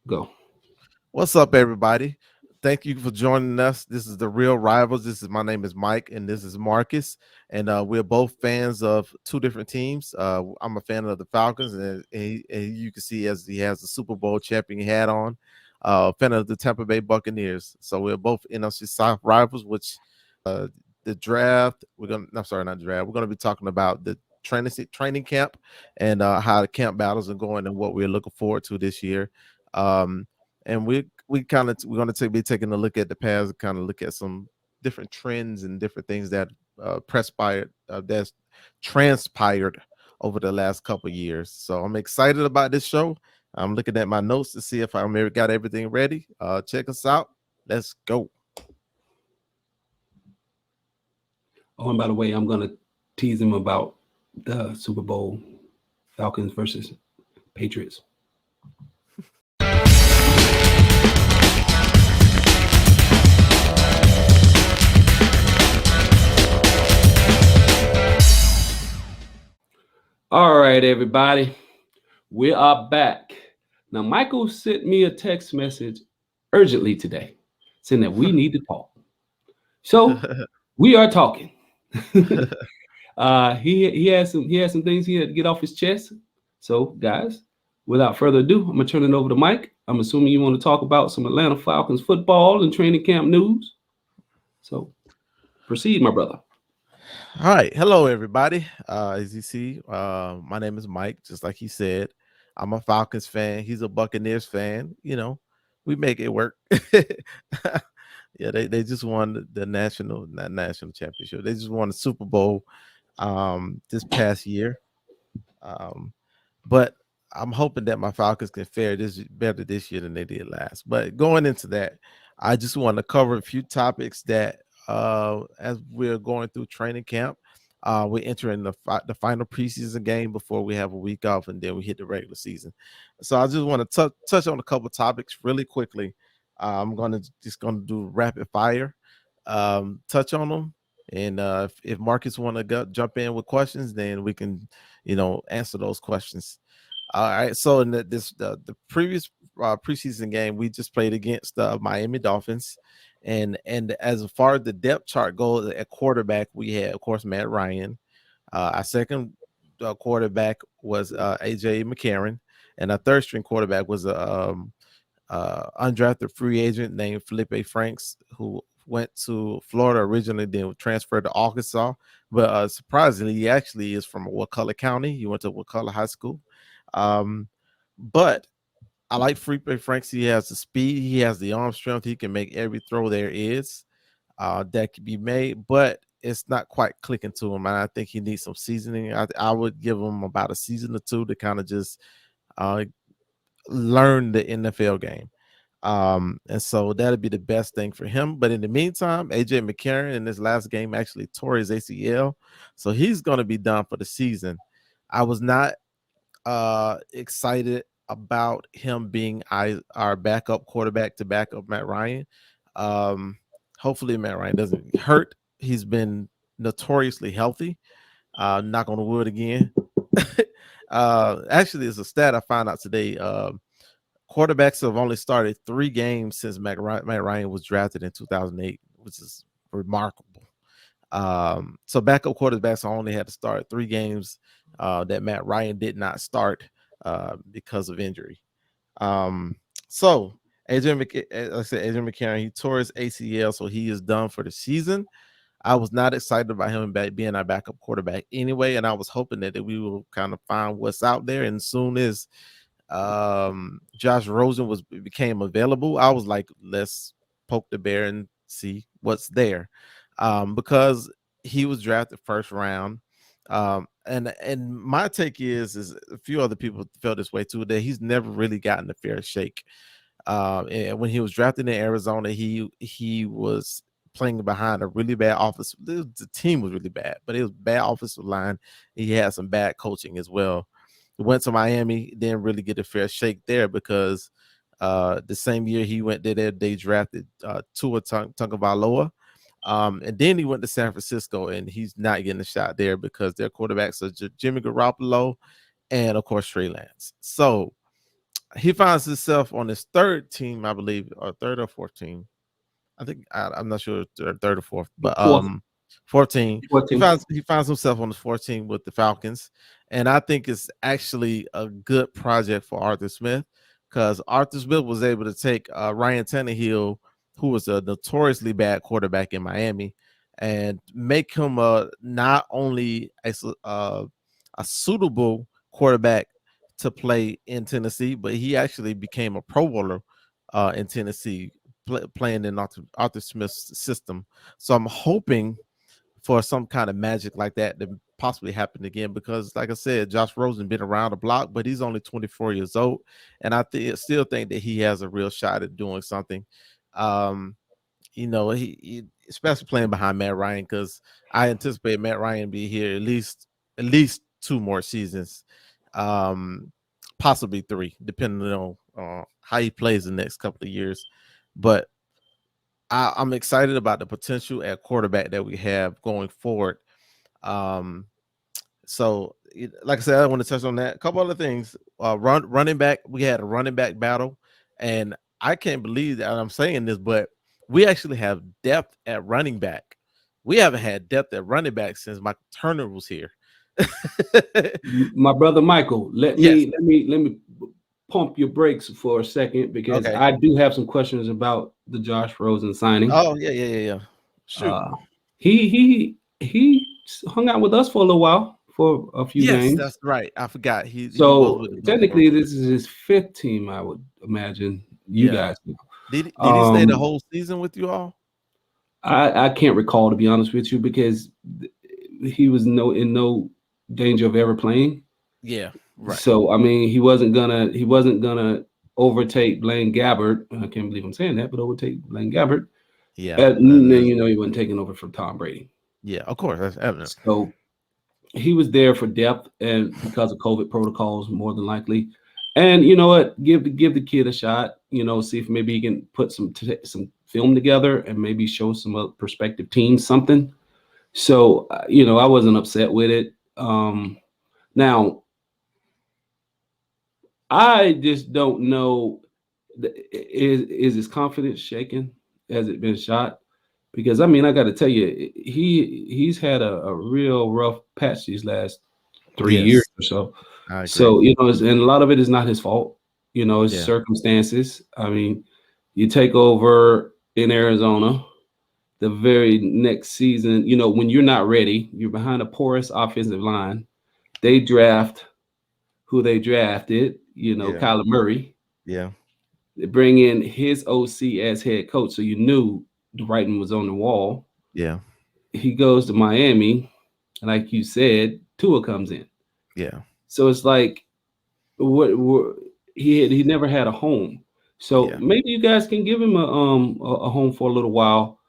Go. What's up, everybody? Thank you for joining us. This is the Real Rivals. My name is Mike, and this is Marcus, and we're both fans of two different teams. I'm a fan of the Falcons, and you can see as he has the Super Bowl champion hat on. Fan of the Tampa Bay Buccaneers. So we're both NFC South rivals. The draft. We're gonna. I'm sorry, not the draft. We're gonna be talking about the training camp and how the camp battles are going and what we're looking forward to this year. Um, and we're going to be taking a look at the past, kind of look at some different trends and different things that that's transpired over the last couple of years. So I'm excited about this show. I'm looking at my notes to see if I got everything ready. Check us out. Let's go. Oh, and by the way, I'm gonna tease him about the Super Bowl Falcons versus Patriots. All right, everybody. We are back. Now, Michael sent me a text message urgently today saying that we need to talk. So we are talking. He has some things he had to get off his chest. So, guys, without further ado, I'm gonna turn it over to Mike. I'm assuming you want to talk about some Atlanta Falcons football and training camp news. So, proceed, my brother. All right. Hello, everybody. As you see, my name is Mike, just like he said. I'm a Falcons fan. He's a Buccaneers fan. We make it work. Yeah, they just won the national, not national championship. They just won the Super Bowl this past year. Um, but I'm hoping that my Falcons can fare this better this year than they did last. But going into that, I just want to cover a few topics that as we're going through training camp. We're entering the final preseason game before we have a week off, and then we hit the regular season. So I just want to touch on a couple topics really quickly. I'm gonna do rapid fire, touch on them, and if Marcus want to jump in with questions, then we can, answer those questions. All right. So in the previous preseason game, we just played against the Miami Dolphins, and as far as the depth chart goes at quarterback, we had of course Matt Ryan. Our second quarterback was AJ McCarron, and our third string quarterback was undrafted free agent named Felipe Franks, who went to Florida originally, then transferred to Arkansas. But surprisingly, he actually is from Wakulla County. He went to Wakulla High School. Um, but I like Felipe Franks. He has the speed, he has the arm strength. He can make every throw there is that can be made, but it's not quite clicking to him. And I think he needs some seasoning. I would give him about a season or two to kind of just uh, learn the NFL game. And so that'd be the best thing for him. But in the meantime, AJ McCarron in this last game actually tore his ACL. So he's gonna be done for the season. I was not excited about him being our backup quarterback to back up Matt Ryan. Um, Hopefully Matt Ryan doesn't hurt. He's been notoriously healthy. Knock on the wood again. Actually, it's a stat I found out today. Quarterbacks have only started 3 games since Matt Ryan was drafted in 2008, which is remarkable. So backup quarterbacks only had to start 3 games that Matt Ryan did not start because of injury. So like I said, Adrian McCarron, he tore his ACL, so he is done for the season. I was not excited about him being our backup quarterback anyway, and I was hoping that we will kind of find what's out there. And soon as Josh Rosen became available, I was like, let's poke the bear and see what's there, because he was drafted first round. And my take is a few other people felt this way too, that he's never really gotten a fair shake. And when he was drafted in Arizona, he was playing behind a really bad office. The team was really bad, but it was bad offensive line. He had some bad coaching as well. He went to Miami, didn't really get a fair shake there because the same year he went there, they drafted Tua Tagovailoa. And then he went to San Francisco, and he's not getting a shot there because their quarterbacks are Jimmy Garoppolo and, of course, Trey Lance. So he finds himself on his third team, I believe, or third or fourth team. I think I'm not sure third or fourth, but Fourth, 14. He 14. finds himself on the 14 with the Falcons, and I think it's actually a good project for Arthur Smith because Arthur Smith was able to take Ryan Tannehill, who was a notoriously bad quarterback in Miami, and make him not only a suitable quarterback to play in Tennessee, but he actually became a Pro Bowler in Tennessee playing in Arthur Smith's system. So I'm hoping for some kind of magic like that to possibly happen again because, like I said, Josh Rosen been around the block, but he's only 24 years old, and I still think that he has a real shot at doing something. He especially playing behind Matt Ryan because I anticipate Matt Ryan be here at least 2 more seasons, possibly 3, depending on how he plays the next couple of years. But I'm excited about the potential at quarterback that we have going forward. So, like I said, I want to touch on that. A couple other things. Running back, we had a running back battle, and I can't believe that I'm saying this, but we actually have depth at running back. We haven't had depth at running back since Michael Turner was here. My brother Michael, let me pump your brakes for a second because I do have some questions about the Josh Rosen signing. Oh yeah. Shoot. He hung out with us for a little while for a few games. That's right. I forgot. So technically, this is his 5th team, I would imagine. You guys know. Did he stay the whole season with you all? I can't recall, to be honest with you, because he was in no danger of ever playing. Yeah, right. So I mean, he wasn't gonna overtake Blaine Gabbert. I can't believe I'm saying that, but overtake Blaine Gabbert. Yeah, and then he wasn't taking over from Tom Brady. Yeah, of course, that's evident. So he was there for depth and because of COVID protocols, more than likely. And you know what? Give the kid a shot. See if maybe he can put some film together and maybe show some prospective teams something. So I wasn't upset with it. Now, I just don't know. Is his confidence shaken? Has it been shot? Because I mean, I got to tell you, he's had a real rough patch these last 3 years or so. So and a lot of it is not his fault. It's circumstances. I mean, you take over in Arizona, the very next season. When you're not ready, you're behind a porous offensive line. They draft who they drafted. Kyler Murray. Yeah. They bring in his OC as head coach, so you knew the writing was on the wall. Yeah. He goes to Miami, and like you said, Tua comes in. Yeah. So it's like, he never had a home. So maybe you guys can give him a home for a little while,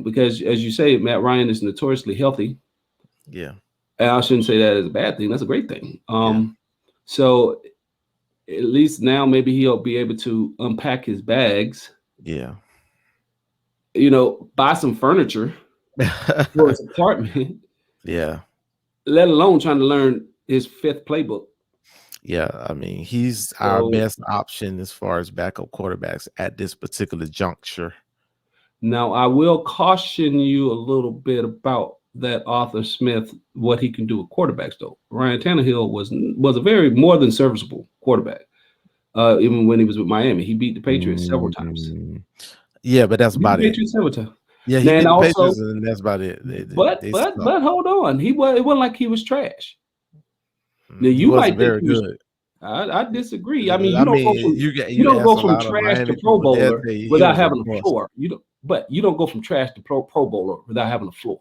because as you say, Matt Ryan is notoriously healthy. Yeah. And I shouldn't say that as a bad thing. That's a great thing. So at least now maybe he'll be able to unpack his bags. Yeah. Buy some furniture for his apartment. Yeah. Let alone trying to learn his 5th playbook. Yeah, I mean, he's our best option as far as backup quarterbacks at this particular juncture. Now, I will caution you a little bit about that Arthur Smith, what he can do with quarterbacks, though. Ryan Tannehill was a very more than serviceable quarterback. Even when he was with Miami, he beat the Patriots several times. Yeah, but that's about it. Patriots several times. Yeah, he beat the Patriots, and that's about it. But hold on, it wasn't like he was trash. Now you might think very good. I disagree. I mean, you don't go from trash to Pro Bowler without having a floor. You don't go from trash to Pro Bowler without having a floor.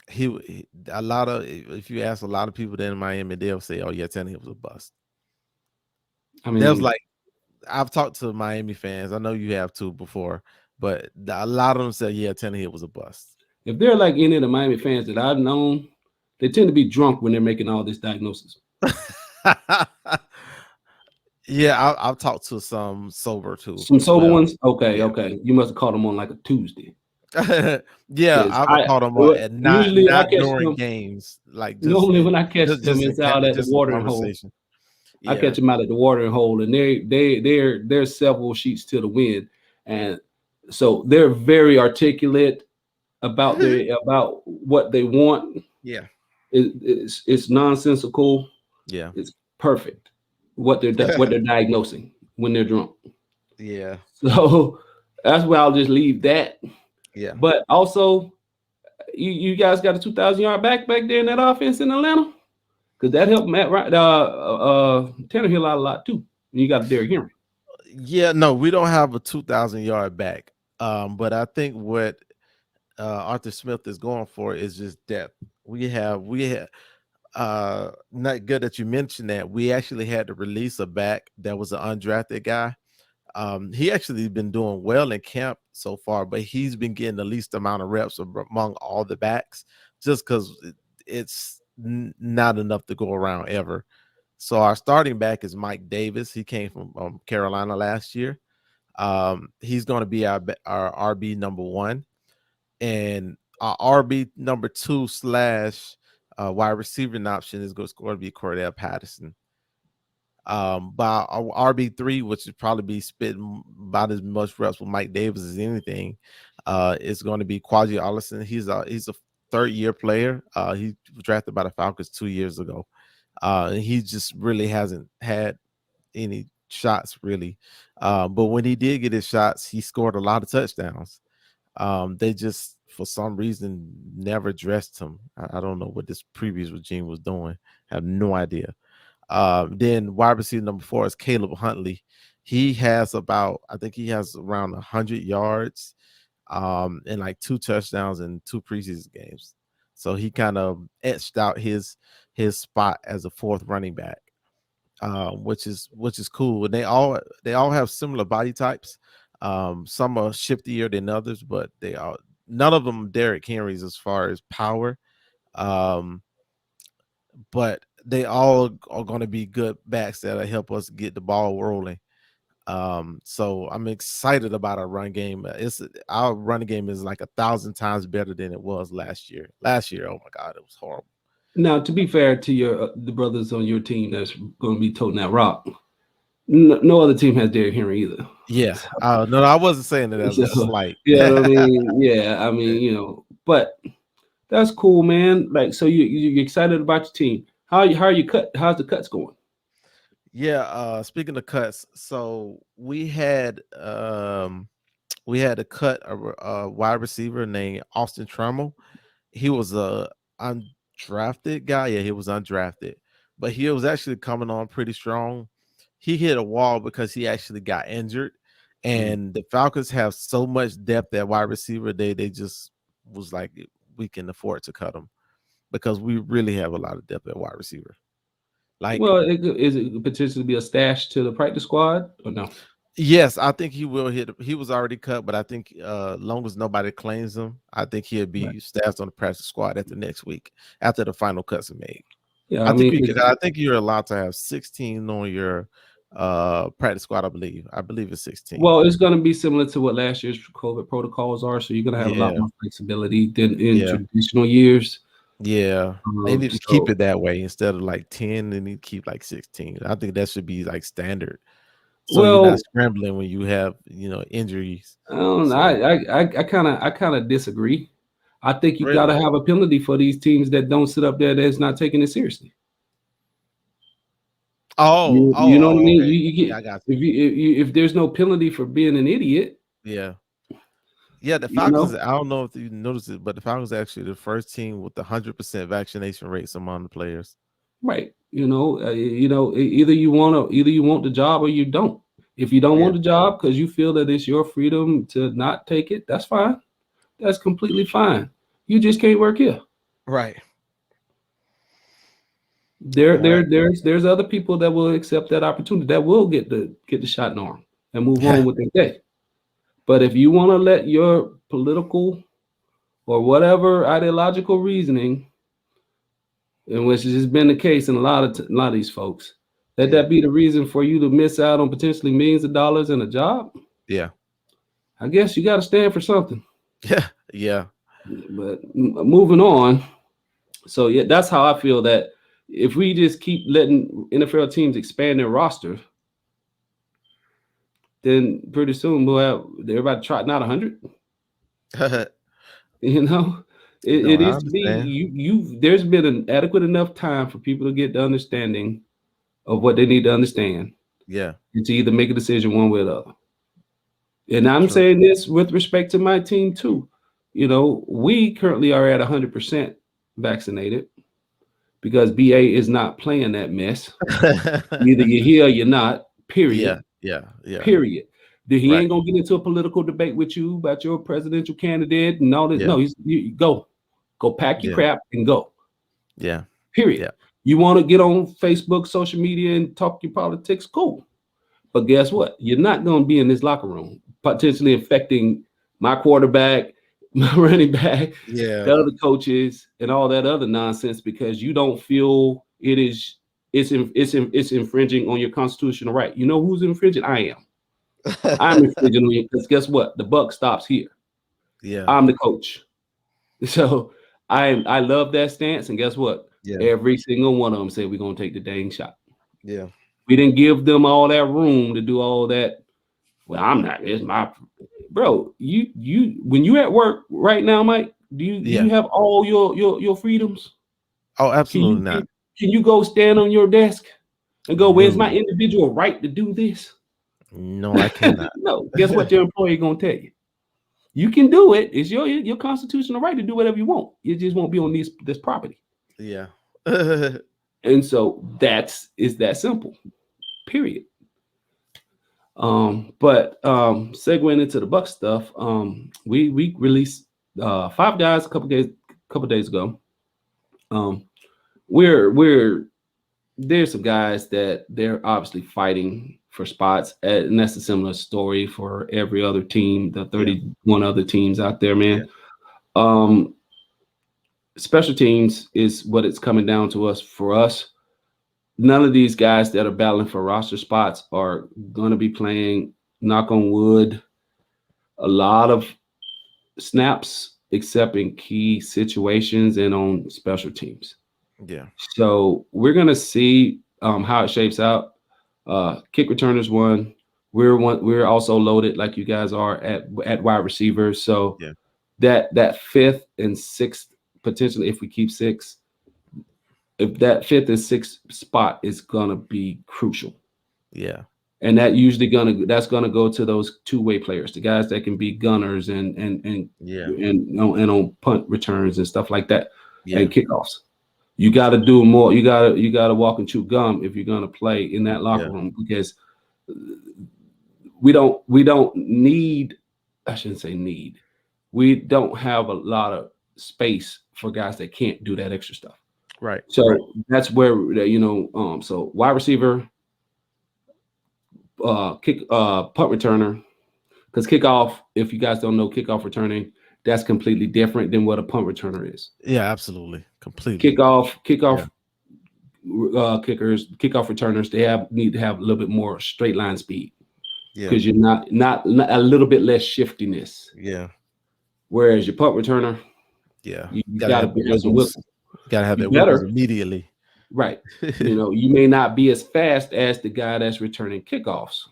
If you ask a lot of people there in Miami, they'll say, "Oh yeah, Tannehill was a bust." I mean, that was like, I've talked to Miami fans. I know you have too before, but a lot of them said, "Yeah, Tannehill was a bust." If they're like any of the Miami fans that I've known, they tend to be drunk when they're making all this diagnosis. Yeah, I've talked to some sober too. Some sober ones? Okay. You must have caught them on like a Tuesday. Yeah, I've caught them on at not during games. Like normally when I catch them, it's out at the watering hole. I Yeah. catch them out at the watering hole, and they're several sheets to the wind, and so they're very articulate about what they want. Yeah. It's nonsensical. Yeah. It's perfect what they're diagnosing when they're drunk. Yeah. So that's where I'll just leave that. Yeah. But also, you guys got a 2,000 yard back there in that offense in Atlanta, because that helped Matt Tannehill out a lot too. And you got Derrick Henry. Yeah, no, we don't have a 2,000 yard back. But I think what Arthur Smith is going for is just depth. We have not good that you mentioned that. We actually had to release a back that was an undrafted guy. He actually been doing well in camp so far, but he's been getting the least amount of reps among all the backs just because it's not enough to go around ever. So our starting back is Mike Davis. He came from Carolina last year. He's going to be our RB number 1, and our RB number 2 slash wide receiving option is going to be Cordell Patterson. By our RB3, which would probably be spitting about as much reps with Mike Davis as anything, is going to be Quadri Allison. He's a 3rd-year player. He was drafted by the Falcons 2 years ago. And he just really hasn't had any shots really. But when he did get his shots, he scored a lot of touchdowns. They just, for some reason, never dressed him. I don't know what this previous regime was doing. I have no idea. Then wide receiver number 4 is Caleb Huntley. He has I think he has around 100 yards and like 2 touchdowns in 2 preseason games. So he kind of etched out his spot as a 4th running back, which is cool. And they all have similar body types. Some are shiftier than others, but none of them Derrick Henry's as far as power. But they all are going to be good backs that'll help us get the ball rolling. So I'm excited about our run game. Our run game is like 1,000 times better than it was last year. Last year, oh my God, it was horrible. Now, to be fair to the brothers on your team that's going to be toting that rock, no other team has Derrick Henry either. Yeah. No, I wasn't saying that as a slight. Yeah, I mean, yeah, I mean, but that's cool, man. Like, so you're excited about your team. How are you cut? How's the cuts going? Yeah. Speaking of cuts, so we had to cut a wide receiver named Austin Trammell. He was a undrafted guy. Yeah, he was undrafted, but he was actually coming on pretty strong. He hit a wall because he actually got injured, and the Falcons have so much depth at wide receiver. They just was like, we can afford to cut him because we really have a lot of depth at wide receiver. Like, well, is it potentially be a stash to the practice squad or no? Yes, I think he will hit. He was already cut, but I think long as nobody claims him, I think he'll be staffed on the practice squad after next week, after the final cuts are made. Yeah, I think you're allowed to have 16 on your practice squad. I believe it's 16. Well, it's going to be similar to what last year's COVID protocols are, so you're going to have a lot more flexibility than in traditional years. Yeah, they need to keep it that way instead of like 10. They need to keep like 16. I think that should be like standard. So you're not scrambling when you have injuries. I don't know. I kind of disagree. I think you got to have a penalty for these teams that don't sit up there that's not taking it seriously. You know what I mean? Okay. You get, I got you. If there's no penalty for being an idiot. Yeah. Yeah, the Falcons, I don't know if you noticed it, but the Falcons are actually the first team with 100% vaccination rates among the players. Right. Either you want the job or you don't. If you don't want the job because you feel that it's your freedom to not take it, that's fine. That's completely fine. You just can't work here. Right. There's other people that will accept that opportunity, that will get the shot in the arm and move on with their day. But if you want to let your political or whatever ideological reasoning, in which has been the case in a lot of these folks, that be the reason for you to miss out on potentially millions of dollars and a job. Yeah. I guess you got to stand for something. Yeah. But moving on. So yeah, that's how I feel that if we just keep letting NFL teams expand their roster, then pretty soon we'll have everybody trotting out 100. You know, No, it I is to be understand. you. There's been an adequate enough time for people to get the understanding of what they need to understand, Yeah, and to either make a decision one way or the other. And I'm true. saying this with respect to my team too. You know, we currently are at 100% vaccinated because BA is not playing that mess. Either you're here or you're not. Yeah, Period. yeah, yeah. Period. He Right. ain't gonna get into a political debate with you about your presidential candidate and all that. Yeah, No, you go pack your yeah, crap and go. yeah, Period. yeah, You want to get on Facebook, social media, and talk your politics? Cool. But guess what? You're not going to be in this locker room, potentially infecting my quarterback, my running back, yeah. the other coaches, and all that other nonsense because you don't feel it's infringing on your constitutional right. You know who's infringing? I am. I'm infringing on you because guess what? The buck stops here. Yeah, I'm the coach. So I love that stance. And guess what? yeah, Every single one of them said we're gonna take the dang shot. yeah. We didn't give them all that room to do all that. Well, I'm not. It's my bro. You when you at work right now, Mike. Do you Yeah. have all your freedoms? Oh, Can absolutely you not. can you go stand on your desk and go, where's my No, individual right to do this? no, I cannot. No. Guess what your employer gonna tell you? You can do it. It's your constitutional right to do whatever you want. You just won't be on this property. Yeah. And so it's that simple. Period. But segueing into the Buck stuff, we released 5 guys a couple days ago. We're there's some guys that they're obviously fighting for spots, and that's a similar story for every other team, the Yeah. 31 other teams out there, Yeah. man. Special teams is what it's coming down to us for us. None of these guys that are battling for roster spots are going to be playing, knock on wood, a lot of snaps, except in key situations and on special teams. Yeah. So we're going to see how it shapes out. Kick returners one. We're also loaded like you guys are at wide receivers. So Yeah. that fifth and sixth, potentially if we keep six, if that fifth and sixth spot is gonna be crucial. Yeah. And that's gonna go to those two-way players, the guys that can be gunners and Yeah. on punt returns and stuff like that, Yeah. and kickoffs. You got to do more. You got to walk and chew gum if you're gonna play in that locker room, because we don't need. I shouldn't say need. We don't have a lot of space for guys that can't do that extra stuff. Right. So right. that's where so wide receiver, punt returner, because kickoff, if you guys don't know, kickoff returning, that's completely different than what a punt returner is. Yeah, absolutely. Completely. Kickoff kickers, kickoff returners, they need to have a little bit more straight line speed, Yeah. because you're not a little bit less shiftiness. Yeah. Whereas your punt returner, Yeah. you Gotta got to have the have some wiggles. wiggle. Gotta have You that wiggles better. immediately. Right. You may not be as fast as the guy that's returning kickoffs,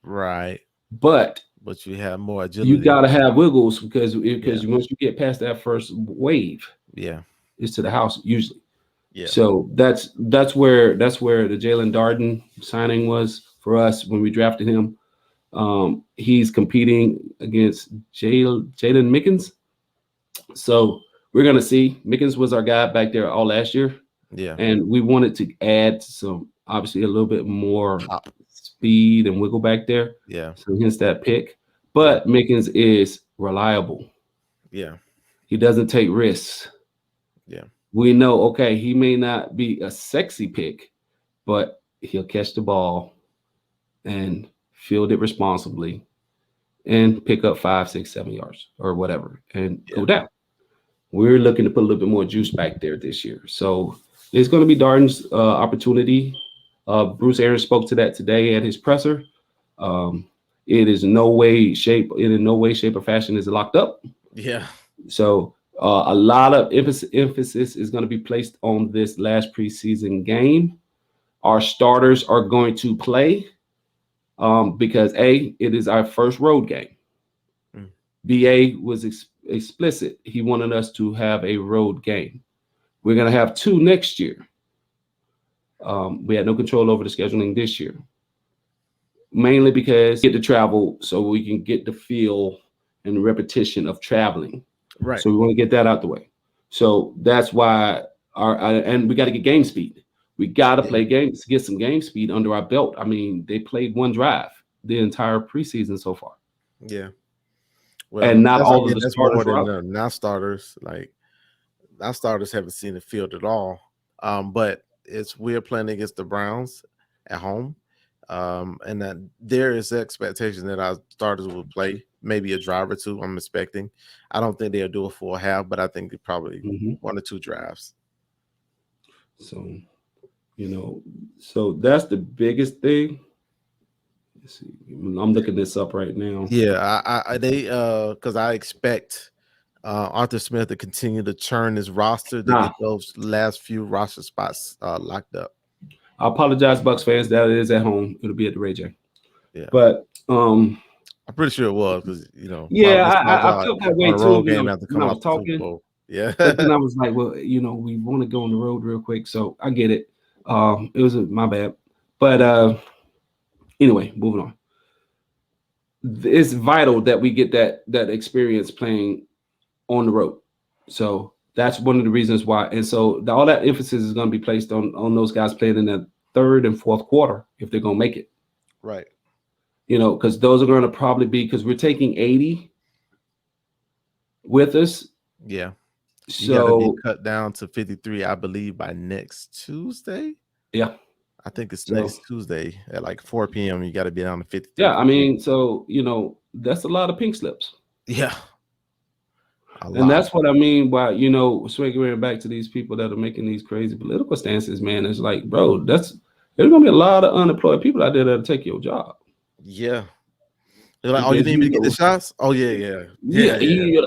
Right. but you have more agility. you got to have wiggles because once you get past that first wave, Yeah. it's to the house usually. Yeah. So that's where the Jalen Darden signing was for us when we drafted him. He's competing against Jalen Mickens. So we're gonna see. Mickens was our guy back there all last year. Yeah. And we wanted to add some, obviously, a little bit more speed and wiggle back there. Yeah. So hence that pick. But Mickens is reliable. Yeah. He doesn't take risks. Yeah. We know, okay, he may not be a sexy pick, but he'll catch the ball and field it responsibly and pick up 5, 6, 7 yards or whatever and go down. We're looking to put a little bit more juice back there this year. So it's going to be Darden's opportunity. Bruce Arians spoke to that today at his presser. It is in no way, shape or fashion is locked up. Yeah. So A lot of emphasis is going to be placed on this last preseason game. Our starters are going to play because it is our first road game. Mm. BA was explicit. He wanted us to have a road game. We're going to have 2 next year. We had no control over the scheduling this year, mainly because we get to travel so we can get the feel and the repetition of traveling. Right. So we want to get that out the way. So that's why and we got to get game speed. We got to play games, get some game speed under our belt. I mean, they played 1 drive the entire preseason so far. Yeah. Well, And not all of the that's starters more are than out. now starters. Like now starters haven't seen the field at all. But we're playing against the Browns at home. And that there is expectation that our starters will play maybe a drive or 2. I'm expecting. I don't think they'll do a full half, but I think probably 1 or 2 drives. So, so that's the biggest thing. Let's see. I'm looking this up right now. Yeah, because I expect Arthur Smith to continue to churn his roster to get those last few roster spots locked up. I apologize, Bucks fans. That is at home. It'll be at the Ray J. Yeah, but I'm pretty sure it was because I felt that way on a too road game after when I coming was off the Super talking. Bowl. Yeah, but then I was like, well, we want to go on the road real quick, so I get it. It was my bad, but anyway, moving on. It's vital that we get that experience playing on the road. So that's one of the reasons why. And so all that emphasis is going to be placed on those guys playing in the 3rd and 4th quarter if they're going to make it. Right. Because those are going to probably be because we're taking 80 with us. Yeah. So you got to be cut down to 53, I believe, by next Tuesday. Yeah. I think it's next Tuesday at like 4 p.m. You got to be down to 53. Yeah, I mean, so that's a lot of pink slips. Yeah. And that's what I mean by, swinging back to these people that are making these crazy political stances, man. It's like, bro, there's gonna be a lot of unemployed people out there that'll take your job. Yeah. They're like, oh, you need me to get the shots? Oh, yeah.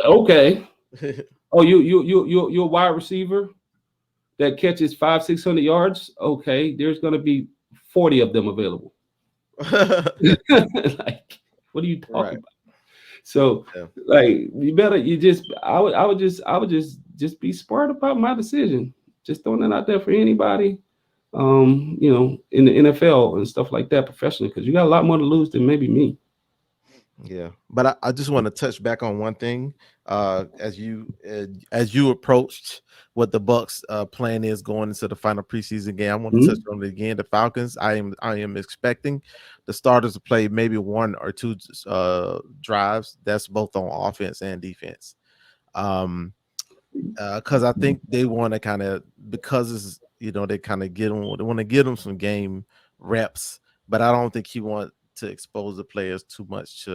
Okay. Oh, you're a wide receiver that catches 500-600 yards. Okay, there's gonna be 40 of them available. Like, what are you talking about? So, like, I would just be smart about my decision. Just throwing that out there for anybody, in the NFL and stuff like that professionally, because you got a lot more to lose than maybe me. Yeah, but I just want to touch back on one thing. As you approached what the Bucks plan is going into the final preseason game, I want to touch on it again. The Falcons, I am expecting the starters to play maybe 1 or 2 drives. That's both on offense and defense. Because I think they want to kind of, because it's, they kind of they want to give them some game reps, but I don't think he wants to expose the players too much.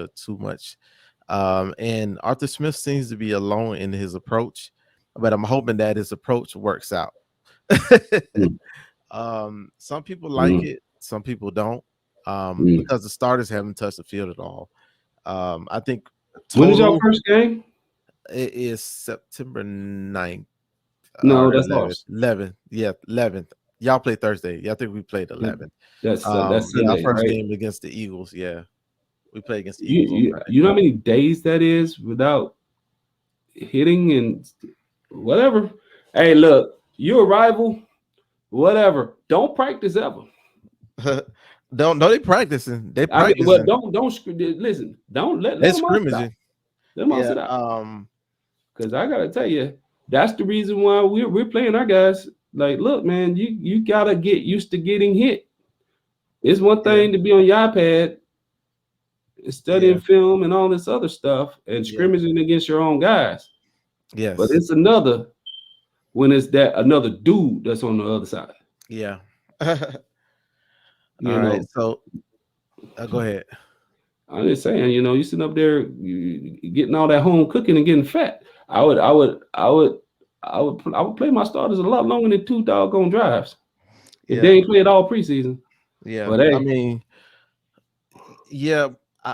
And Arthur Smith seems to be alone in his approach, but I'm hoping that his approach works out. Some people like it, some people don't, because the starters haven't touched the field at all. I think when is your first game? It is September 9th. No, that's ours. 11th. Yeah, 11th. Y'all play Thursday. Yeah, I think we played 11th. That's Sunday, our first right? game against the Eagles. Yeah, we play against the Eagles. You know how many days that is without hitting and whatever? Hey, look, your rival, whatever. Don't practice ever. No, they practicing. They practicing. I mean, well, don't listen. Don't let them scrimmaging. Let them sit out. Because I gotta tell you, that's the reason why we're playing our guys. Like, look, man, you gotta get used to getting hit. It's one thing to be on your iPad and studying film and all this other stuff and scrimmaging against your own guys. Yes. But it's another when it's that another dude that's on the other side. Yeah. All right. So go ahead. I'm just saying, you sitting up there getting all that home cooking and getting fat. I would play my starters a lot longer than 2 doggone drives. If they ain't played all preseason. Yeah. But hey, I mean, yeah,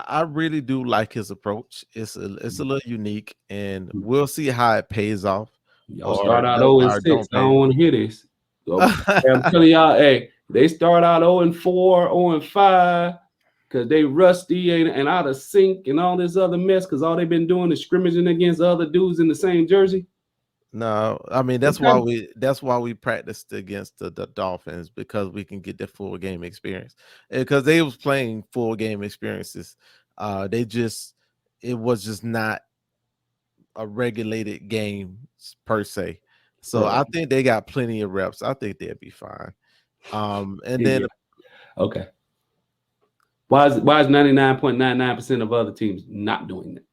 I really do like his approach. It's a little unique, and we'll see how it pays off Y'all or start out 0 and or 6. don't I pay. don't want to hear this. So, I'm telling y'all, hey, they start out 0 and 4, 0 and 5, because they rusty and out of sync and all this other mess, because all they've been doing is scrimmaging against other dudes in the same jersey. No, I mean that's why we practiced against the Dolphins, because we can get the full game experience. Because they was playing full game experiences. They just it was just not a regulated game per se. So Right. I think they got plenty of reps. I think they'll be fine. And then Yeah. Okay. Why is 99.99% of other teams not doing that?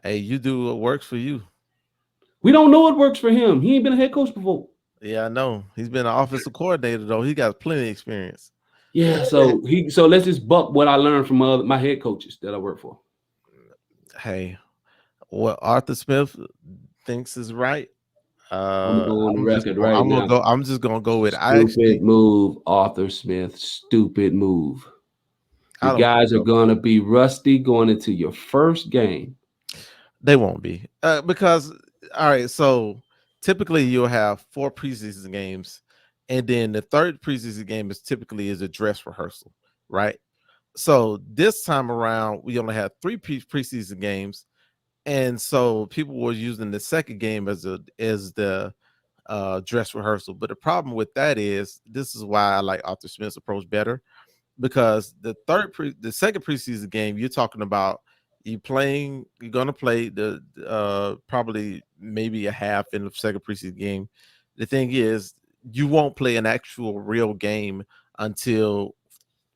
hey, you do what works for you. We don't know what works for him. He ain't been a head coach before. Yeah, I know. He's been an offensive coordinator though. He got plenty of experience. Yeah, so let's just buck what I learned from my head coaches that I work for. Hey, what Arthur Smith thinks is right. I'm gonna go on the record right I'm gonna now. go. I'm just gonna go with. Stupid move, Arthur Smith. Stupid move. I You don't think guys are so. gonna be rusty going into your first game. They won't be because all right. So typically you'll have 4 preseason games, and then the third preseason game is a dress rehearsal, right? So this time around we only had 3 preseason games, and so people were using the second game as the dress rehearsal. But the problem with that is this is why I like Arthur Smith's approach better, because the second preseason game you're talking about you're gonna play the probably maybe a half in the second preseason game. The thing is you won't play an actual real game until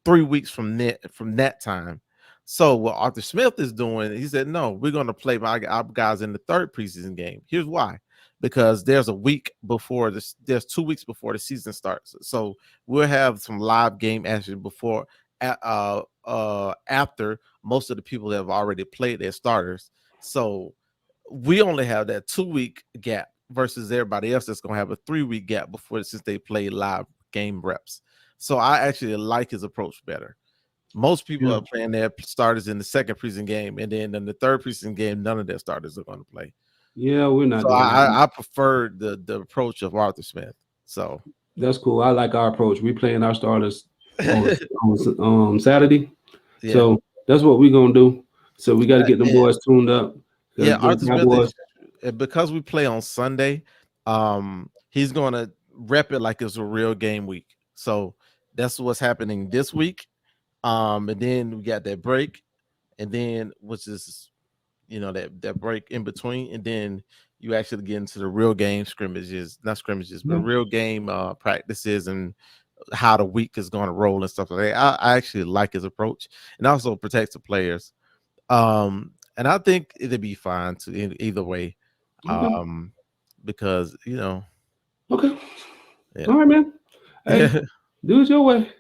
3 weeks from that time. So what Arthur Smith is doing, he said, no, we're going to play our guys in the third preseason game. Here's why: because there's 2 weeks before the season starts. So we'll have some live game action after most of the people that have already played their starters. So we only have that 2-week gap versus everybody else that's going to have a 3-week gap since they play live game reps. So I actually like his approach better. Most people are playing their starters in the second preseason game, and then in the third preseason game, none of their starters are going to play. Yeah, we're not So doing that. I prefer the approach of Arthur Smith. So That's cool. I like our approach. We playing our starters on Saturday. yeah, So that's what we're gonna do. So we got to get them boys tuned up. yeah. Them Arthur Smith Cowboys, because we play on Sunday. He's going to rep it like it's a real game week. So that's what's happening this week. And then we got that break, and then which is that break in between, and then you actually get into the real game not scrimmages, but real game practices and how the week is going to roll and stuff like that. I actually like his approach, and also protects the players. And I think it'd be fine either way. Because okay, yeah. all right, man. Hey, do it your way.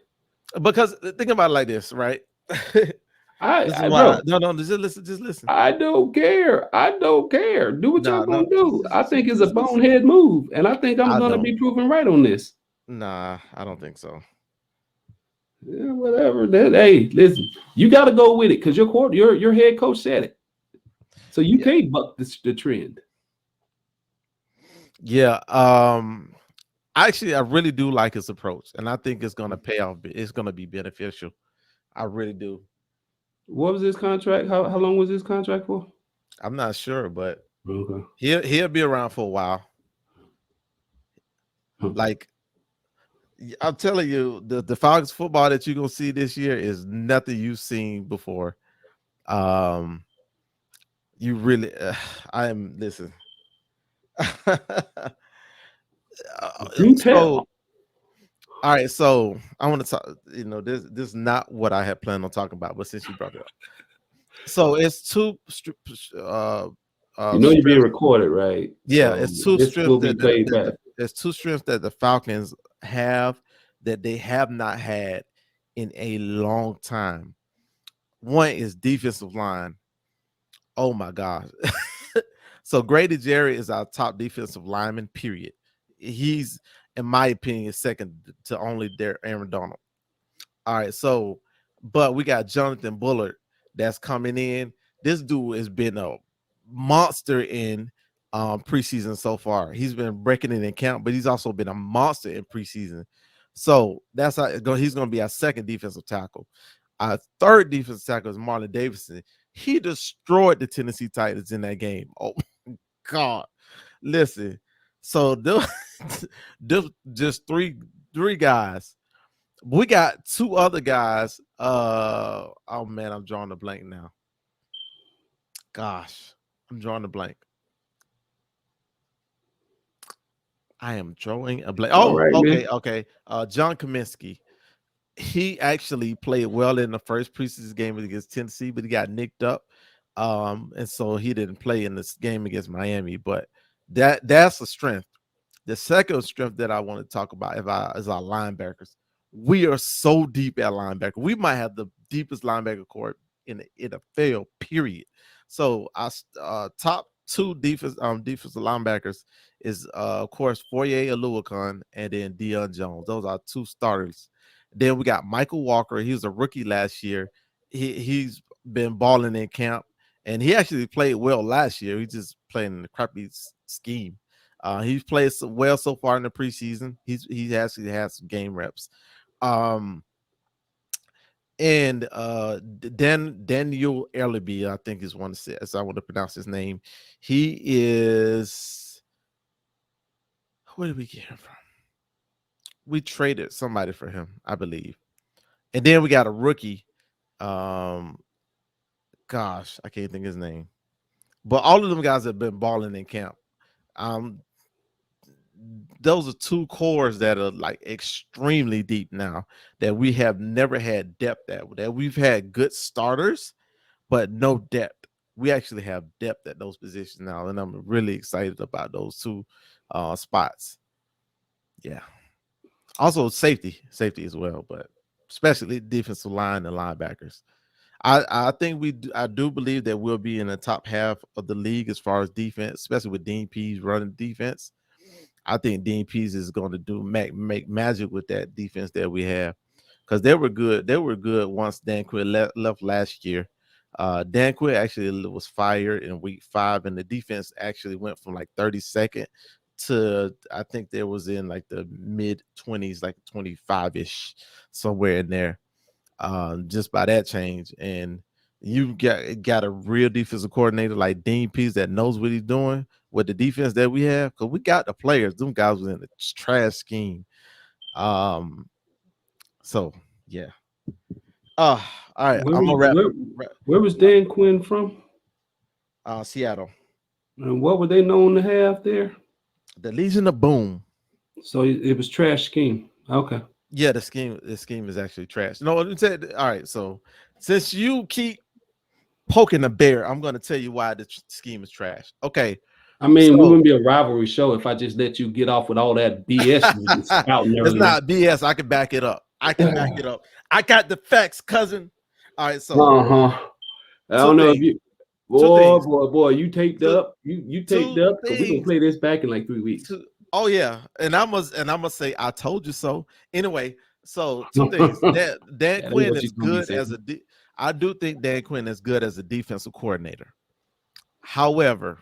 Because think about it like this, right? This is why. Bro, No, just listen. I don't care. I don't care. Do what y'all No, gonna do. I think it's a just listen. bonehead move, and I think I'm I gonna don't. be proven right on this. Nah, I don't think so. Yeah, whatever. Hey, listen, you got to go with it because your head coach said it, so you can't buck the trend. Yeah. Actually, I really do like his approach, and I think it's gonna pay off. It's gonna be beneficial. I really do. What was his contract? How long was his contract for? I'm not sure, but Okay. he'll be around for a while. Like I'm telling you, the Falcons football that you're gonna see this year is nothing you've seen before. You really, I am listen. You So, tell. all right, so I want to talk. This is not what I had planned on talking about, but since you brought it up, so it's two. You're being Strengths. recorded, right? Yeah, So it's two this strengths will be played back. there's 2 strengths that the Falcons have that they have not had in a long time. One is defensive line. Oh my gosh. So Grady Jerry is our top defensive lineman, period. He's, in my opinion, second to only Aaron Donald. All right, so but we got Jonathan Bullard that's coming in. This dude has been a monster in preseason so far. He's been breaking it in camp, but he's also been a monster in preseason. So that's how he's going to be our second defensive tackle. Our third defensive tackle is Marlon Davidson. He destroyed the Tennessee Titans in that game. Oh God, listen. So just three guys. We got two other guys. Oh man, I'm drawing a blank now. Gosh, I'm drawing a blank. I am drawing a blank. All Oh, right, man. okay. John Kaminsky. He actually played well in the first preseason game against Tennessee, but he got nicked up. And so he didn't play in this game against Miami. But that's a strength. The second strength that I want to talk about is our linebackers. We are so deep at linebacker. We might have the deepest linebacker core in the NFL, period. So our top two defensive linebackers is of course Foye Oluokun and then Deion Jones. Those are two starters. Then we got Michael Walker. He was a rookie last year. He's been balling in camp, and he actually played well last year. He just playing in the crappy scheme. He's played well so far in the preseason. He actually has some game reps. And Daniel Erleby, I think is one to say, as I want to pronounce his name. He is, where did we get him from? We traded somebody for him, I believe. And then we got a rookie. Gosh, I can't think of his name. But all of them guys have been balling in camp. Those are two cores that are like extremely deep now, that we have never had depth at. That we've had good starters, but no depth. We actually have depth at those positions now, and I'm really excited about those two spots. Yeah. Also safety as well, but especially defensive line and linebackers. I think I do believe that we'll be in the top half of the league as far as defense, especially with Dean Pease running defense. I think Dean Pease is going to make magic with that defense that we have, because they were good. They were good once Dan Quinn left last year. Dan Quinn actually was fired in week 5, and the defense actually went from like 32nd to, I think there was in like the mid 20s, like 25-ish, somewhere in there. Just by that change. And you got a real defensive coordinator like Dean Pease that knows what he's doing with the defense that we have, because we got the players. Them guys was in the trash scheme. So yeah. All right. I'm gonna where was Dan Quinn from? Seattle. And what were they known to have there? The Legion of Boom. So it was trash scheme. Okay. Yeah, the scheme is actually trash. No, all right. So since you keep poking the bear, I'm going to tell you why the scheme is trash. Okay. I mean, we wouldn't be a rivalry show if I just let you get off with all that BS. It's not BS. I can back it up. I got the facts, cousin. All right. So I don't know if you, boy, you taped up. You taped up. So we're gonna play this back in like 3 weeks. Oh yeah, and I must say I told you so. Anyway, so 2 things. Dan Quinn is good as I do think Dan Quinn is good as a defensive coordinator. However,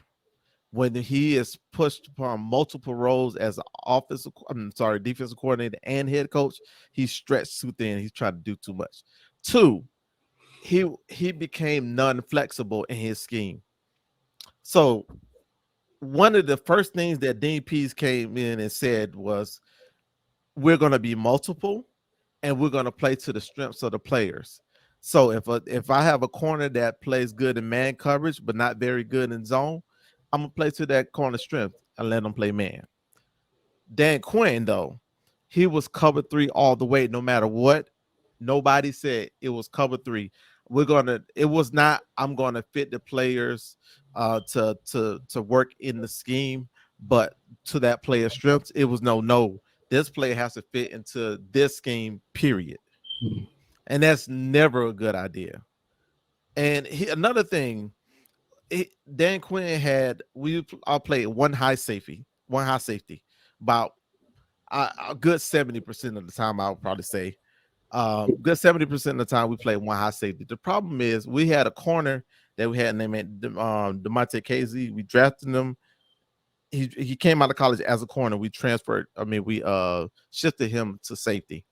when he is pushed upon multiple roles as defensive coordinator and head coach, he's stretched too thin. He's trying to do too much. 2, he became non-flexible in his scheme. So one of the first things that Dean Pease came in and said was, we're going to be multiple and we're going to play to the strengths of the players. So if I have a corner that plays good in man coverage but not very good in zone, I'm going to play to that corner strength and let them play man. Dan Quinn, though, he was cover 3 all the way, no matter what. Nobody said it was cover 3. It was not, I'm going to fit the players to work in the scheme, but to that player's strengths. It was no, this player has to fit into this scheme, period. And that's never a good idea. And another thing, Dan Quinn I played one high safety, about a good 70% of the time, I would probably say. Good 70% of the time we played one high safety. The problem is we had a corner that we had named DeMonte KZ. We drafted him. He came out of college as a corner. We transferred. I mean, we shifted him to safety.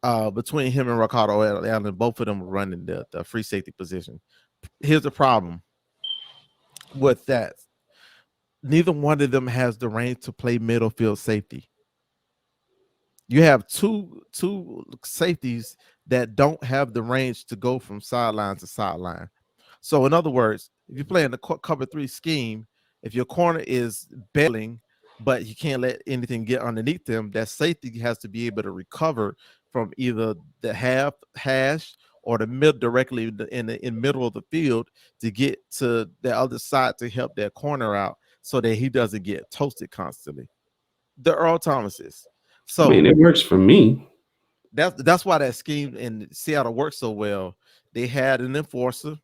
Between him and Ricardo Allen, both of them were running the free safety position. Here's the problem with that. Neither one of them has the range to play middle field safety. You have two safeties that don't have the range to go from sideline to sideline. So in other words, if you play in the cover 3 scheme, if your corner is bailing, but you can't let anything get underneath them, that safety has to be able to recover from either the half hash or the mid directly in the middle of the field to get to the other side to help that corner out so that he doesn't get toasted constantly. The Earl Thomases. So I mean, it works for me. That's why that scheme in Seattle worked so well. They had an enforcer.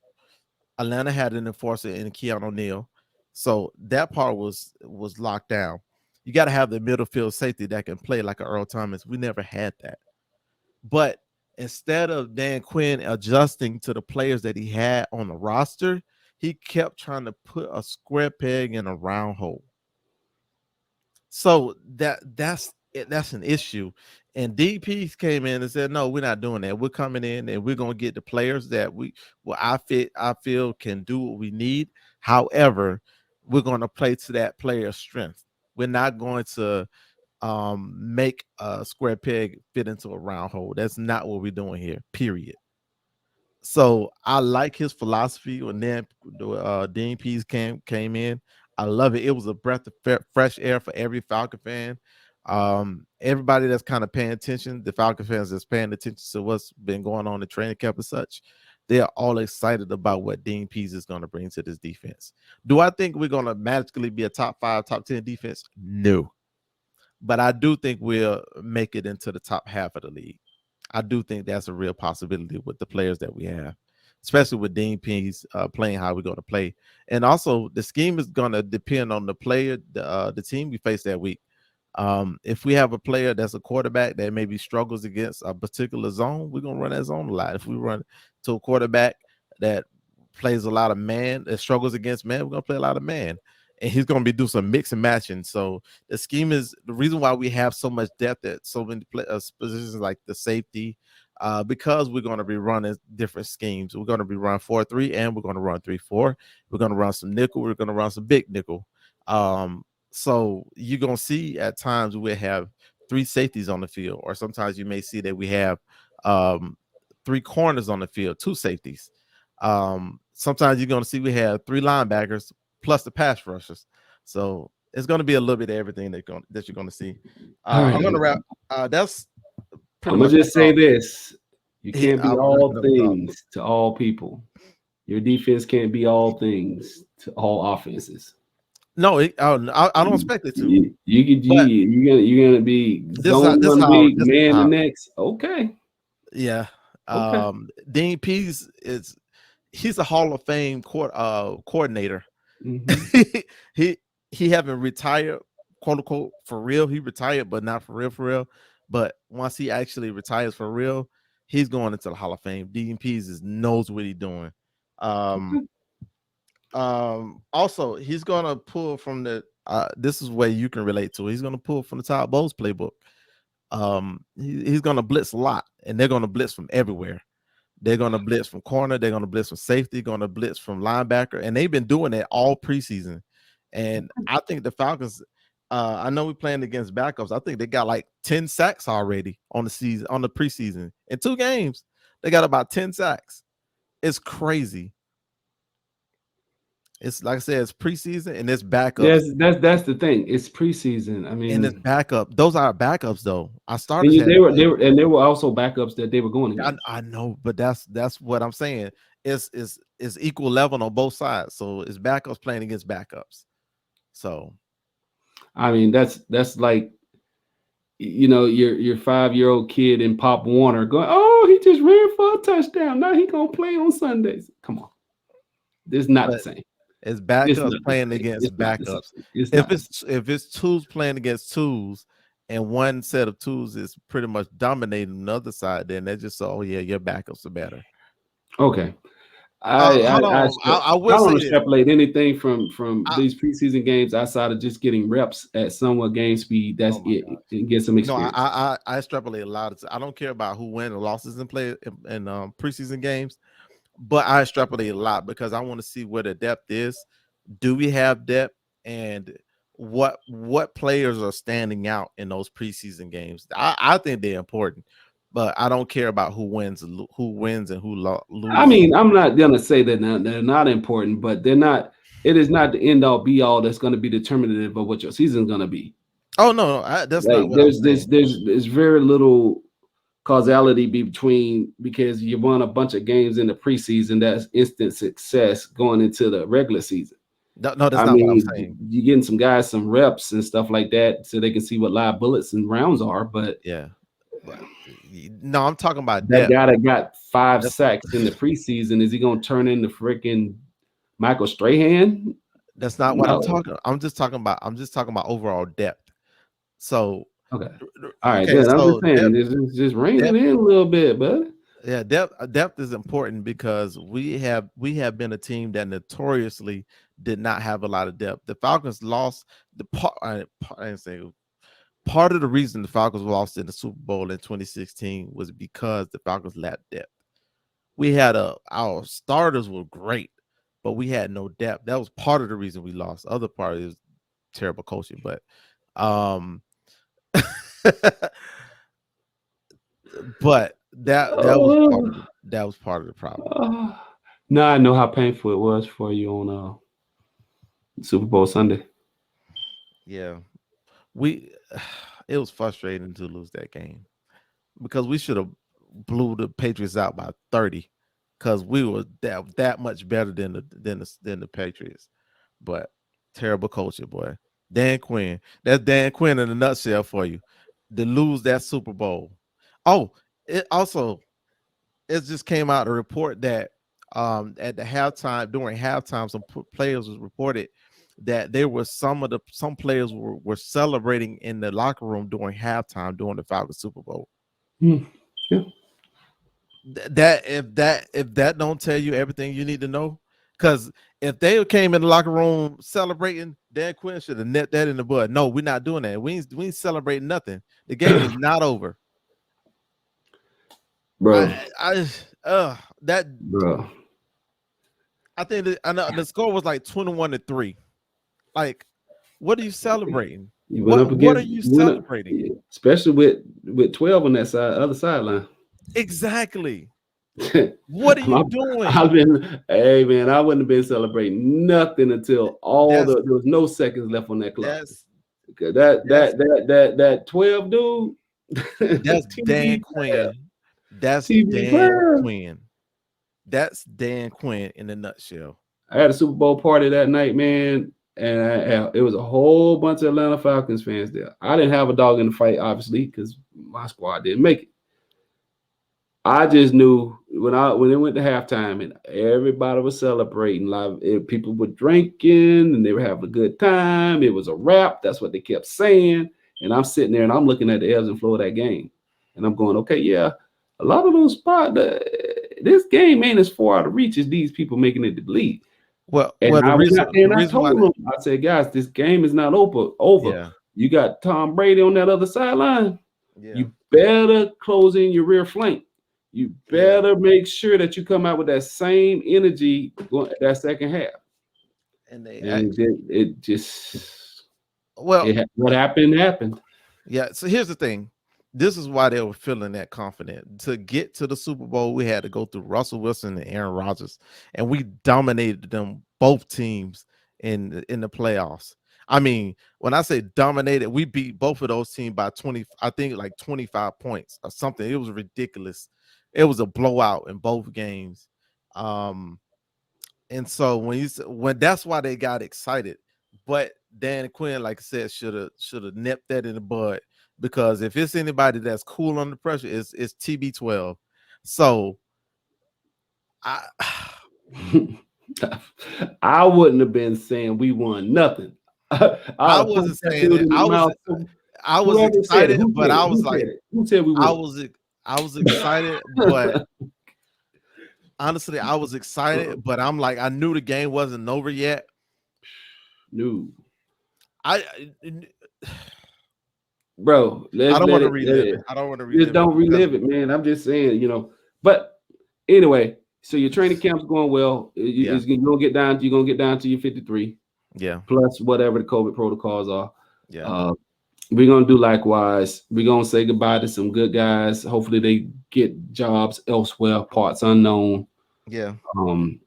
Atlanta had an enforcer in Keanu O'Neal. So that part was locked down. You got to have the middle field safety that can play like an Earl Thomas. We never had that. But instead of Dan Quinn adjusting to the players that he had on the roster, he kept trying to put a square peg in a round hole. So that's an issue. And DPs came in and said, no, we're not doing that. We're coming in and we're going to get the players that I feel can do what we need. However, we're going to play to that player's strength. We're not going to make a square peg fit into a round hole. That's not what we're doing here, period. So I like his philosophy when then the DPs came in. I love it. It was a breath of fresh air for every Falcon fan. Everybody that's kind of paying attention, the Falcon fans that's paying attention to what's been going on in training camp and such, they're all excited about what Dean Pease is going to bring to this defense. Do I think we're going to magically be a top 5, top 10 defense? No. But I do think we'll make it into the top half of the league. I do think that's a real possibility with the players that we have, especially with Dean Pease playing how we're going to play. And also, the scheme is going to depend on the player, the team we face that week. If we have a player that's a quarterback that maybe struggles against a particular zone, we're going to run that zone a lot. If we run to a quarterback that plays a lot of man, that struggles against man, we're going to play a lot of man. And he's going to be do some mix and matching. So the scheme is the reason why we have so much depth at so many positions like the safety, because we're going to be running different schemes. We're going to be running 4-3 and we're going to run 3-4. We're going to run some nickel. We're going to run some big nickel. So you're going to see at times we have 3 safeties on the field, or sometimes you may see that we have 3 corners on the field, 2 safeties. Sometimes you're going to see we have 3 linebackers plus the pass rushers. So it's going to be a little bit of everything that you're going to see. I'm going to wrap. That's I'm going to just say this. You can't be all things to all people. Your defense can't be all things to all offenses. No, I don't expect it to. You're gonna be zone one week, man the next. Okay. Yeah. Okay. Dean Pease he's a Hall of Fame coordinator. Mm-hmm. he haven't retired, quote unquote, for real. He retired, but not for real. But once he actually retires for real, he's going into the Hall of Fame. Dean Pease knows what he's doing. Also, he's gonna pull from the this is where you can relate to. He's gonna pull from the Todd Bowles playbook. He's gonna blitz a lot, and they're gonna blitz from everywhere. They're gonna blitz from corner, they're gonna blitz from safety, gonna blitz from linebacker, and they've been doing that all preseason. And I think the Falcons, I know we're playing against backups. I think they got like 10 sacks already on the season, on the preseason. In 2 games, they got about 10 sacks. It's crazy. It's like I said, it's preseason and it's backup. Yes, that's the thing. It's preseason. I mean, and it's backup. Those are backups, though. I started. They were also backups that they were going against. I know, but that's what I'm saying. It's equal level on both sides. So it's backups playing against backups. So, I mean, that's like, your 5-year-old kid in Pop Warner going, oh, he just ran for a touchdown. Now he gonna play on Sundays. Come on, this is not the same. It's backups playing against backups. If it's twos playing against twos, and one set of tools is pretty much dominating the other side, then they just say, oh yeah, your backups are better. Okay. I Hold I, on, I will don't say this. extrapolate anything from I, these preseason games outside of just getting reps at somewhat game speed. oh That's my it, gosh. and get some No, experience. I extrapolate a lot. I don't care about who wins or losses in preseason games, but I extrapolate a lot because I want to see where the depth is. Do we have depth, and what players are standing out in those preseason games? I think they're important, but I don't care about who wins and who I loses. mean, I'm not gonna say that they're not important, but they're not. It is not the end all be all that's going to be determinative of what your season's going to be. Oh no, that's not Like what I'm saying. there's very little causality between because you won a bunch of games in the preseason. That's instant success going into the regular season. No, that's I not what I'm mean, saying. you're getting some guys some reps and stuff like that so they can see what live bullets and rounds are. But Yeah, but no, I'm talking about that depth. guy that got 5 That's sacks in the preseason, is he going to turn into freaking Michael Strahan? that's not what I'm No. talking. I'm just talking about overall depth. So, Okay. All right. okay, Then I'm just so saying, it's just reining depth, in a little bit, bud. yeah, depth is important because we have been a team that notoriously did not have a lot of depth. The Falcons lost the part. I didn't say part of the reason the Falcons lost in the Super Bowl in 2016 was because the Falcons lacked depth. We had our starters were great, but we had no depth. That was part of the reason we lost. Other part is terrible coaching, but um but Oh, that was part of the problem. now I know how painful it was for you on Super Bowl Sunday. Yeah. We it was frustrating to lose that game because we should have blew the Patriots out by 30 because we were that much better than the Patriots. But terrible culture, boy. Dan Quinn. That's Dan Quinn in a nutshell for you. To lose that Super Bowl. Oh, it just came out a report that at the halftime during halftime some players was reported that there were some players were celebrating in the locker room during halftime during the Falcons Super Bowl. Hmm. Yeah. If that don't tell you everything you need to know, because if they came in the locker room celebrating, Dan Quinn should have nipped that in the bud. No, we're not doing that. We ain't celebrating nothing. The game is not over. Bro, That bro. I think I know the score was like 21-3. Like, what are you celebrating? You went up What are against you went up, celebrating? especially with 12 on that side, other sideline. Exactly. What are you doing? I've been, hey man, I wouldn't have been celebrating nothing until That's there was no seconds left on that clock. that's Because that's that 12 dude, that's Dan TV Quinn. That's TV Dan Brown. Quinn. That's Dan Quinn in a nutshell. I had a Super Bowl party that night, man, and it was a whole bunch of Atlanta Falcons fans there. I didn't have a dog in the fight, obviously, because my squad didn't make it. I just knew when it went to halftime and everybody was celebrating, people were drinking and they were having a good time. It was a wrap. That's what they kept saying. And I'm sitting there and I'm looking at the ebbs and flow of that game, and I'm going, okay, yeah, a lot of those spots. This game ain't as far out of reach as these people making it to believe. And The I reason why told them, I said, guys, this game is not over. yeah, You got Tom Brady on that other sideline. yeah, You better close in your rear flank. You yeah, better make sure that you come out with that same energy that second half. and And it just well, what happened. yeah. So here's the thing. This is why they were feeling that confident. To get to the Super Bowl, we had to go through Russell Wilson and Aaron Rodgers, and we dominated them both teams in the playoffs. I mean, when I say dominated, we beat both of those teams by 20, I think like 25 points or something. It was ridiculous. It was a blowout in both games. And so when that's why they got excited. But Dan Quinn, like I said, should have nipped that in the bud, because if it's anybody that's cool under pressure, it's TB12. So I I wouldn't have been saying we won nothing. I'd I have wasn't punched that saying dude it. in the mouth. I was Whoever said it, excited, who but said it? I Who was said like, it? Who said we I would? was I was excited, but honestly, I was excited, but I'm like, I knew the game wasn't over yet. No, I bro. I Let's don't let want to it. relive it. I don't want to Just relive it don't because relive it, man. I'm just saying, But anyway, so your training camp's going well. yeah, You're gonna get down. You're gonna get down to your 53 yeah, plus whatever the COVID protocols are. yeah, Uh, we're gonna do likewise. We're gonna say goodbye to some good guys. Hopefully, they get jobs elsewhere, parts unknown. yeah, Um,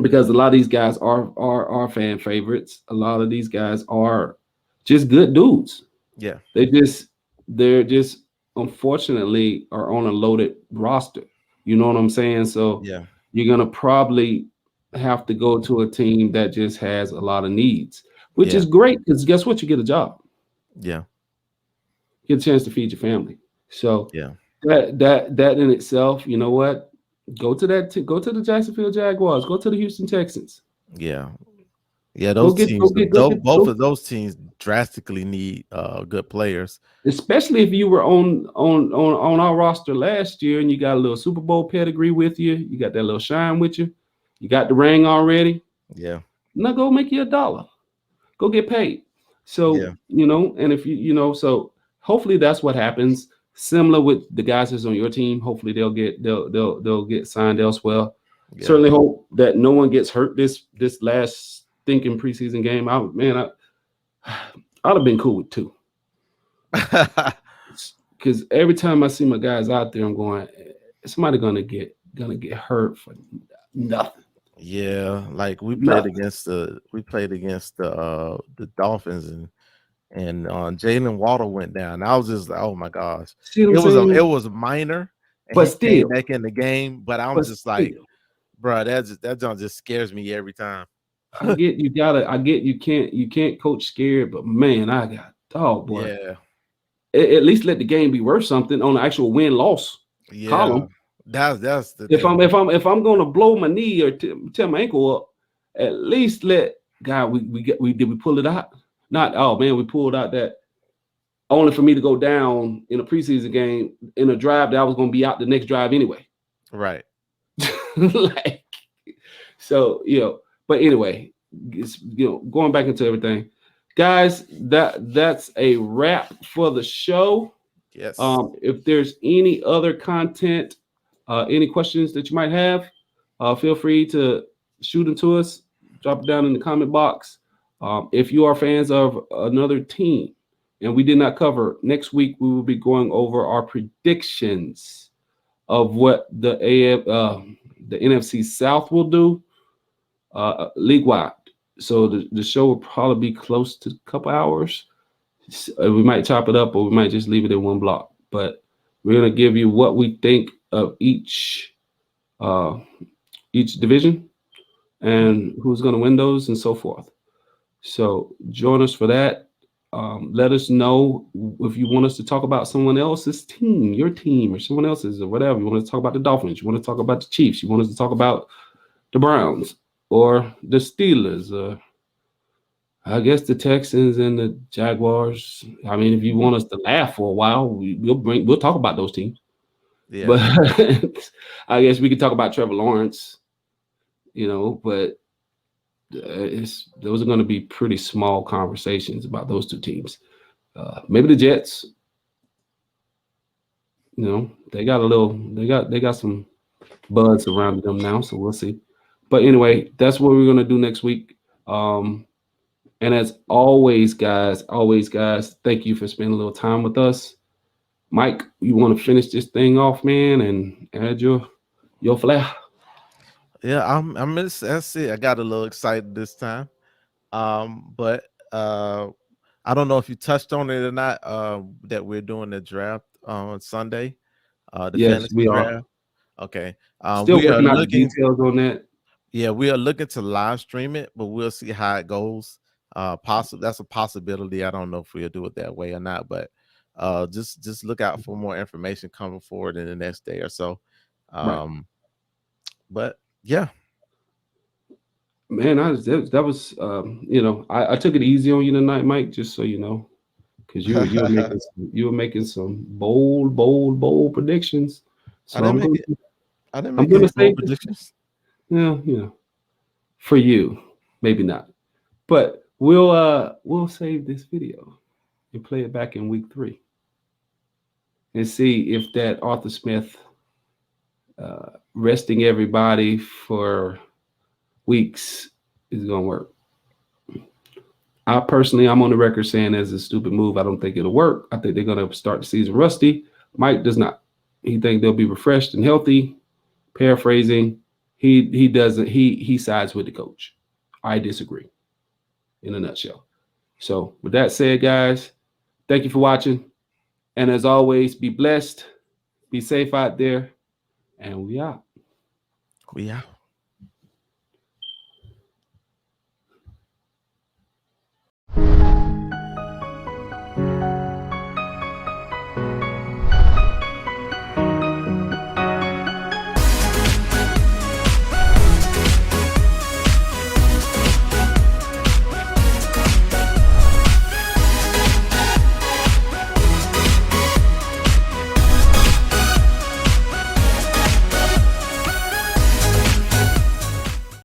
because a lot of these guys are fan favorites. A lot of these guys are just good dudes. yeah, They just they're just unfortunately are on a loaded roster. You know what I'm saying? So yeah, you're gonna probably have to go to a team that just has a lot of needs, which yeah, is great because guess what? You get a job, yeah, get a chance to feed your family. So yeah, that in itself, you know what? Go to the Jacksonville Jaguars, go to the Houston Texans. yeah. Yeah, Go those get go teams, get go get both go of those teams drastically need good players. especially if you were on our roster last year and you got a little Super Bowl pedigree with you, you got that little shine with you, you got the ring already. Yeah, Now go make you $1. Go get paid. yeah, So and if so hopefully that's what happens. Similar with the guys that's on your team. Hopefully they'll get signed elsewhere. yeah. Certainly hope that no one gets hurt this last thinking preseason game. I'd have been cool with two. Because every time I see my guys out there, I'm going, somebody gonna get hurt for nothing. Yeah, like Nothing. we played against the Dolphins and Jalen Waddle went down. I was just like, oh my gosh. See what I'm It saying? was minor and But he came still, back in the game, but I'm but just like, still, bro, that junk just scares me every time. I get you can't coach scared, but man, I got dog boy. Yeah, At least let the game be worth something on the actual win loss yeah. column. That's the If thing. I'm gonna blow my knee or tear my ankle up, at least let God we did we pull it out? Not oh man, we pulled out that only for me to go down in a preseason game in a drive that I was going to be out the next drive anyway. Right. Like, so, but anyway, going back into everything, guys, that's a wrap for the show. Yes. If there's any other content, any questions that you might have, feel free to shoot them to us. Drop it down in the comment box. If you are fans of another team and we did not cover, next week we will be going over our predictions of what the NFC South will do league wide. So the show will probably be close to a couple hours. We might chop it up or we might just leave it in one block. But we're gonna give you what we think of uh, each division and who's gonna win those and so forth. So join us for that. Let us know if you want us to talk about someone else's team, your team, or someone else's, or whatever. You want us to talk about the Dolphins, you want to talk about the Chiefs, you want us to talk about the Browns or the Steelers, I guess the Texans and the Jaguars. I mean, if you want us to laugh for a while, we'll talk about those teams. Yeah. But I guess we could talk about Trevor Lawrence, but those are going to be pretty small conversations about those two teams. Maybe the Jets, they got some buzz around them now, so we'll see. But anyway, that's what we're going to do next week. And as always, guys, thank you for spending a little time with us. Mike, you want to finish this thing off, man, and add your flair? Yeah, that's it. I got a little excited this time. But I don't know if you touched on it or not, that we're doing the draft on Sunday, the Yes, fantasy we are. draft. Okay. Still We are working out the looking, details on that. yeah, we are looking to live stream it, but we'll see how it goes. Possible that's a possibility. I don't know if we'll do it that way or not, but just look out for more information coming forward in the next day or so. Right. But yeah. Man, that was I took it easy on you tonight, Mike, just so you know. because you were making some bold predictions. So I didn't I'm make any gonna say bold predictions. yeah, for you, maybe not. But we'll save this video and play it back in week 3 and see if that Arthur Smith resting everybody for weeks is gonna work. I'm on the record saying as a stupid move. I don't think it'll work. I think they're gonna start the season rusty. Mike does not. He think they'll be refreshed and healthy. Paraphrasing, he doesn't. He sides with the coach. I disagree. In a nutshell. So with that said, guys, thank you for watching. And as always, be blessed, be safe out there, and we out. We out.